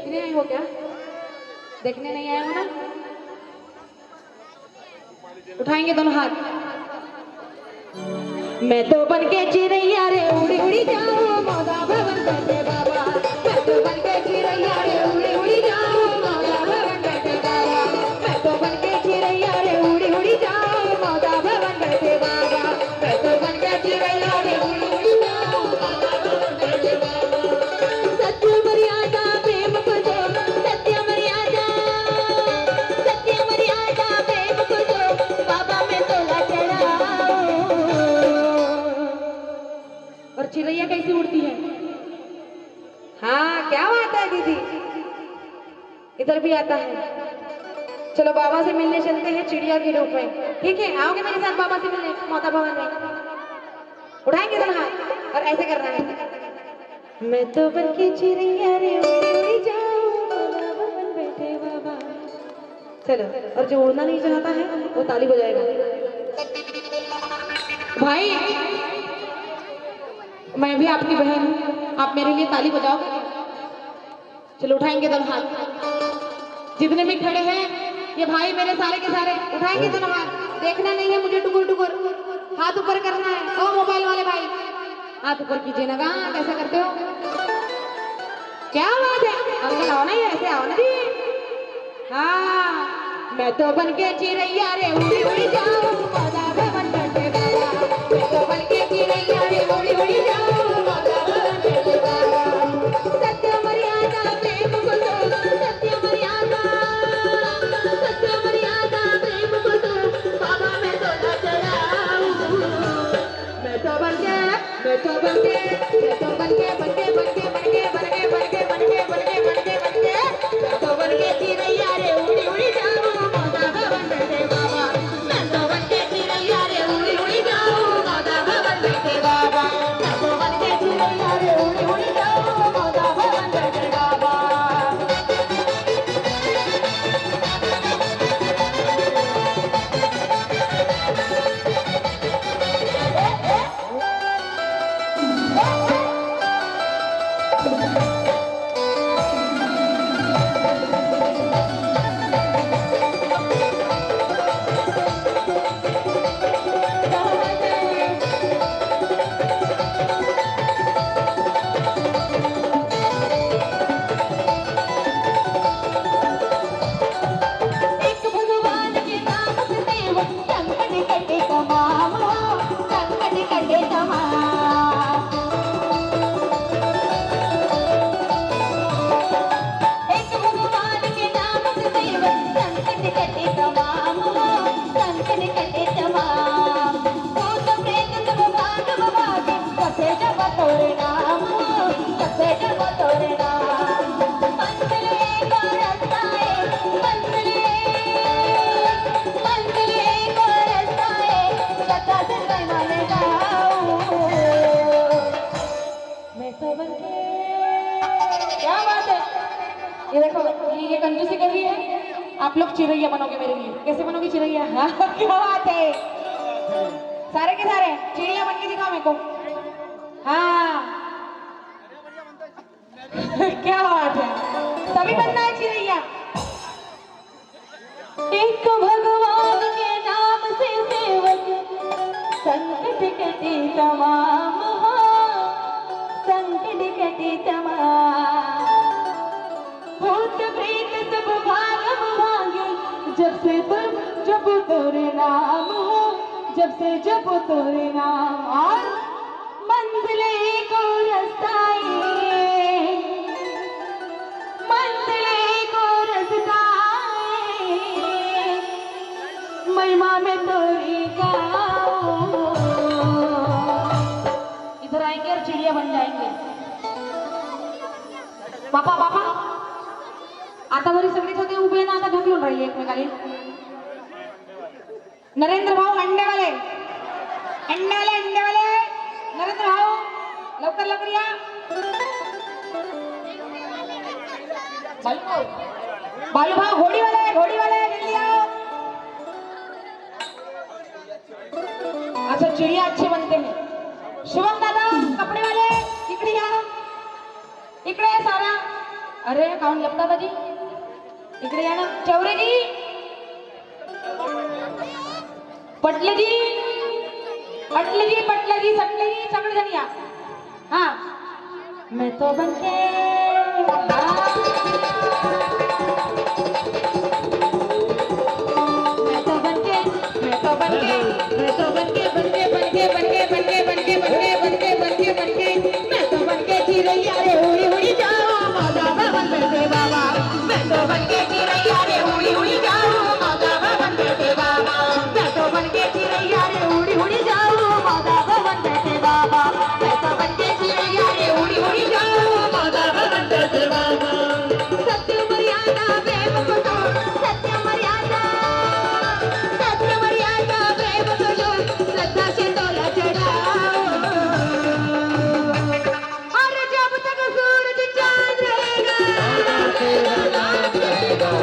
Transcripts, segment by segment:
देखने आए हो क्या? देखने नहीं आए हो ना? उठाएंगे दोनों हाथ। मैं तो बन के चिड़ैया रे उड़ी उड़ी जाऊं मौदा भवन बैठे बाबा। मैं तो बन के चिड़ैया रे उड़ी उड़ी जाऊं मौदा भवन बैठे बाबा। मैं तो बन के चिड़ैया रे उड़ी उड़ी जाऊं मौदा भवन बैठे बाबा। मैं तो बन के चिड़ैया रे उड़ी उड़ी जाऊं मौदा भवन बैठे बाबा। सत्य मर्यादा प्रेम को जो सत्य मर्यादा प्रेम को जो बाबा में तोला चढ़ाओ। और चिड़ैया कैसी उड़ती है? हाँ क्या बात है दीदी, इधर भी आता है। चलो बाबा से मिलने चलते हैं चिड़िया के रूप में, ठीक है? आओगे मेरे साथ बाबा से मिलने मौदा भवन में? उठाएंगे दोनों हाथ और ऐसे करना है। मैं तो बन के चिड़ैया रे उड़ी उड़ी जाऊं मौदा भवन बैठे बाबा। चलो, और जो उड़ना नहीं चाहता है वो ताली बजाएगा। भाई मैं भी आपकी बहन हूँ, आप मेरे लिए ताली बजाओगे? चलो उठाएंगे दोनों हाथ। जितने भी खड़े हैं ये भाई मेरे सारे के सारे उठाएंगे दोनों हाथ। देखना नहीं है मुझे टुकुर टुकुर, हाथ ऊपर करना है। ओ मोबाइल वाले भाई हाथ ऊपर कीजिए ना। कहाँ कैसा करते हो? क्या बात है, अंकल आओ ना, ये ऐसे आओ ना जी। हाँ मैं तो बन के चिड़ैया रे उड़ी उड़ी जाऊं मौदा भवन बैठे बाबा। मैं तो बन के चिड़ैया रे उड़ी उड़ी जाऊं मौदा भवन बैठे बाबा। सत्य मर्यादा प्रेम को तो सत्य मर्यादा प्रेम को तो बाबा मैं तोला चढ़ाऊं। मैं तो बन के मैं तो बन के मैं तो बन के बन के बन के बन के बन के बन के बन के बन के बन के बन के मैं तो बन के चिड़ैया रे उड़ी उड़ी जाऊं मौदा भवन बैठे बाबा। मैं तो बन के चिड़ैया रे उड़ी उड़ी जाऊं मौदा भवन बैठे बाबा। मैं तो बन के चिड़ैया रे उड़ी उड़ी जाऊं मौदा भवन बैठे बाबा। ये देखो ये कंजूसी कर रही है। आप लोग चिड़ैया बनोगे मेरे लिए। कैसे बनोगे चिड़ैया? हाँ क्या बात है, सारे के सारे चिड़ैया बन के दिखाओ मेरे को। हाँ क्या बात है, तभी बनना है चिड़ैया। एक भगवान के नाम से सेवक संकट कटे तमाम, संकट कटे तमाम। भूत प्रेत सब भागम भागे जब से तुम जब तोरे नाम हो, जब से जब तोरे नाम। और मंजिले को रास्ताए मंजिले को रास्ताए महिमा में तोरी गाओ। इधर आएंगे और चिड़िया बन जाएंगे। पापा पापा आता बरी सगळी सगळे उभे ना, आता ढकलून राहिले एकमेकाला। नरेंद्र भाऊ अंडे वाले नरेंद्र भाऊ लवकर लवकर या। बालू भाऊ घोड़ी वाले जल्दी आओ। अच्छा चिड़िया अच्छे बनते हैं। शिवम दादा कपड़े वाले इकडे या, इकडे सारा अरे काऊन लपता दादी इकडे या ना चौरेजी पटलेजी अटलेजी पटलेजी सटलेजी सगळे जण या हा मैं तो बनके मैं तो बनके मैं तो बनके मैं तो बनके बनके बनके बनके बनके बनके बनके बनके बनके बनके मैं तो बनके चिरैया रे उड़ी उड़ी जाओ माता भवन बैठे बाबा मैं तो बनके चिरैया रे उड़ी उड़ी जाओ माता भवन बैठे बाबा मैं तो बनके चिरैया रे उड़ी उड़ी जाओ माता भवन बैठे बाबा मैं तो बनके चिरैया रे उड़ी उड़ी जाओ माता भवन बैठे बाबा सत्य मर्यादा प्रेम को तो सत्य मर्यादा प्रेम को जो श्रद्धा से तोला चढ़ाओ और जब तक सूरज चांद रहेगा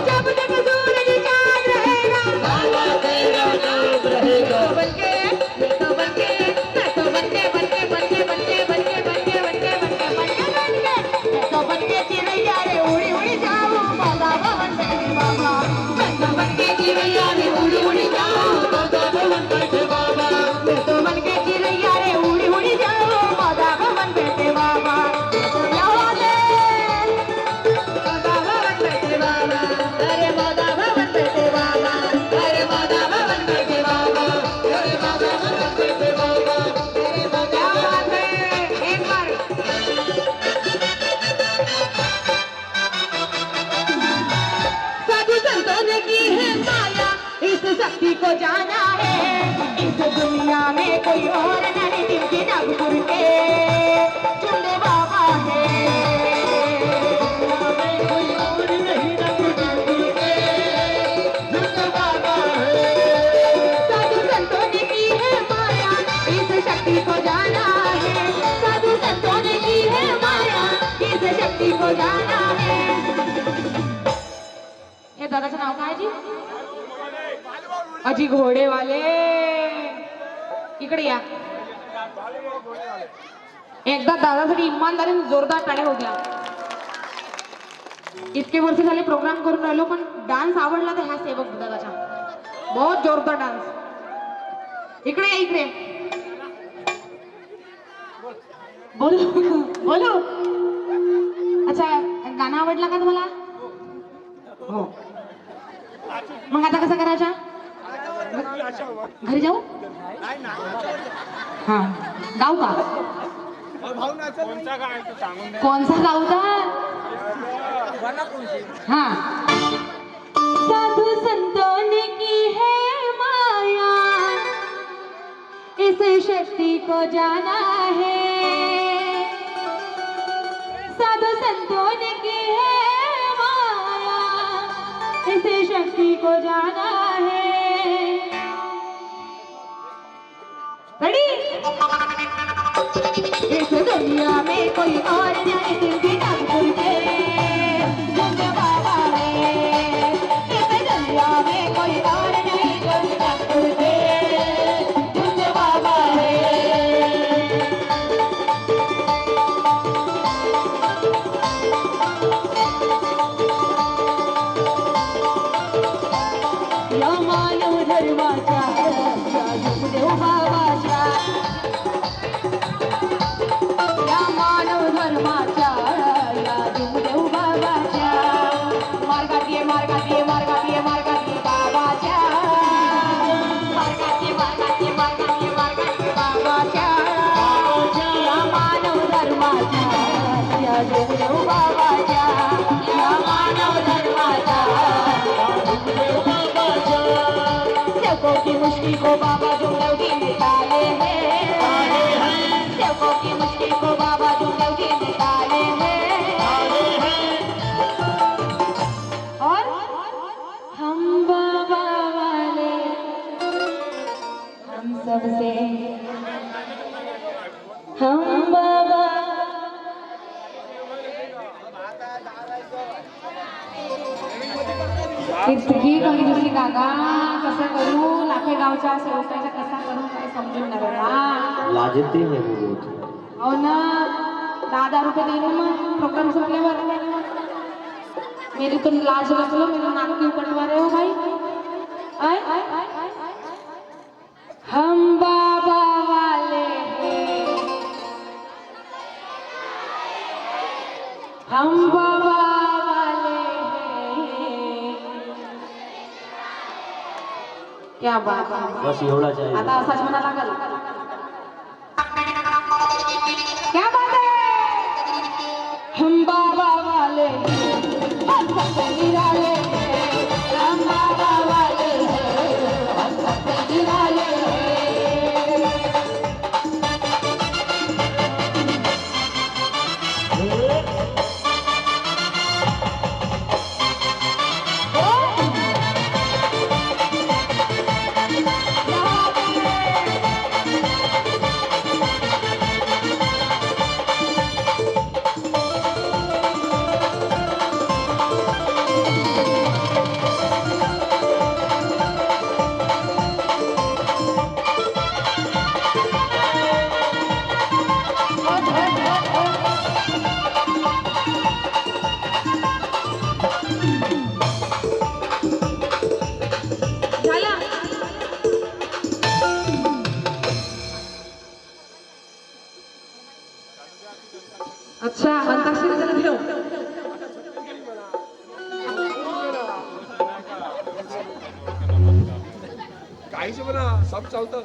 जब तक सूरज चांद रहेगा बाबा तेरा नाम रहेगा बनके मैं तो बनके मैं तो बनके बनके बनके बनके बनके बनके बनके बनके बनके बनके मैं तो बनके चिरैया रे उड़ी उड़ी जाओ बाबा भवन बैठे बाबा मैं तो बनके चिरैया रे उड़ी उड़ी जाओ बाबा भवन बैठे बाबा मैं तो बनके चिरैया रे उड़ी उड़ी जाओ बाबा भवन बैठे बाबा क्या बात है बाबा भवन बैठे बाबा अरे बाबा भवन बैठे बाबा अरे बाबा भवन बैठे बाबा अरे बाबा भवन बैठे बाबा अरे बाबा क्या बात है एक बार साधु संतों ने की है माया इस शक्ति को जाना है इस दुनिया में कोई और नहीं जिनके नागपुर के चुने बाबा है कोई और नहीं नागपुर के चुने बाबा है साधु संतों ने की है माया इस शक्ति को जाना है साधु संतों ने की है माया इस शक्ति को जाना है ये दादाचं नाव काय जी अजी घोडेवाले इकडे या एकदा दादासाठी इमानदारीने जोरदार टाळ्या होत्या इतके वर्ष झाले प्रोग्राम करून राहिलो पण डान्स आवडला तर ह्या सेवक दादाचा बहुत जोरदार डान्स इकडे या इकडे बोलो बोलो अच्छा गाणं आवडला का तुम्हाला हो मग आता कसं करायचा घरी जाऊ हा गाऊ का कोणचा गाऊचा हा साधु संतों ने की है माया इस शक्ति को जाना है साधु संतों ने की है माया इस शक्ति को जाना है रेडी इस दुनिया में कोई और नहीं जिनके नागपुर के चुने बाबा है इस दुनिया में कोई और नहीं जिनके नागपुर के चुने बाबा है या मानव धर्माच्या देव बाबाच्या या मानव धर्माच्या या देव बाबाच्या मार्गात ये मार्गात ये मार्गात ये मार्गात ये बाबाच्या मार्गात ये मार्गात ये मार्गात ये मार्गात ये बाबाच्या या मानव धर्माच्या या देव बाबाच्या या मानव धर्माच्या सेवकों की मुश्किल को बाबा जुंगलगी निकाले हैं सेवकों की मुश्किल को बाबा जुंगलगी निकाले हैं और हम बाबा वाले हम सबसे हम बाबा ही कमी दुसरी काका कसं करू लाखे गावच्या सेवकाच्या कसा करू काय समजून नाही बाबा लाजते हैं वो बहुत हो ना 10,000 रुपये देईन मग प्रोग्राम सुटल्यावर मेरी तो लाज रख लो, मेरा नाक क्यों कटवा रहे हो भाई? आए हम बाबा वाले हैं, हम बाबा वाले हैं. क्या बात आहे. बस एवढाच आहे. आता असाच म्हणा लागल. क्या बात है. हम बाबा वाले हैं, हम सबसे निराले हैं. हम बाबा वाले हैं, हम सबसे निराले हैं. अच्छा, अंताक्षरी चला ठेव. काहीच म्हणा सब चालतं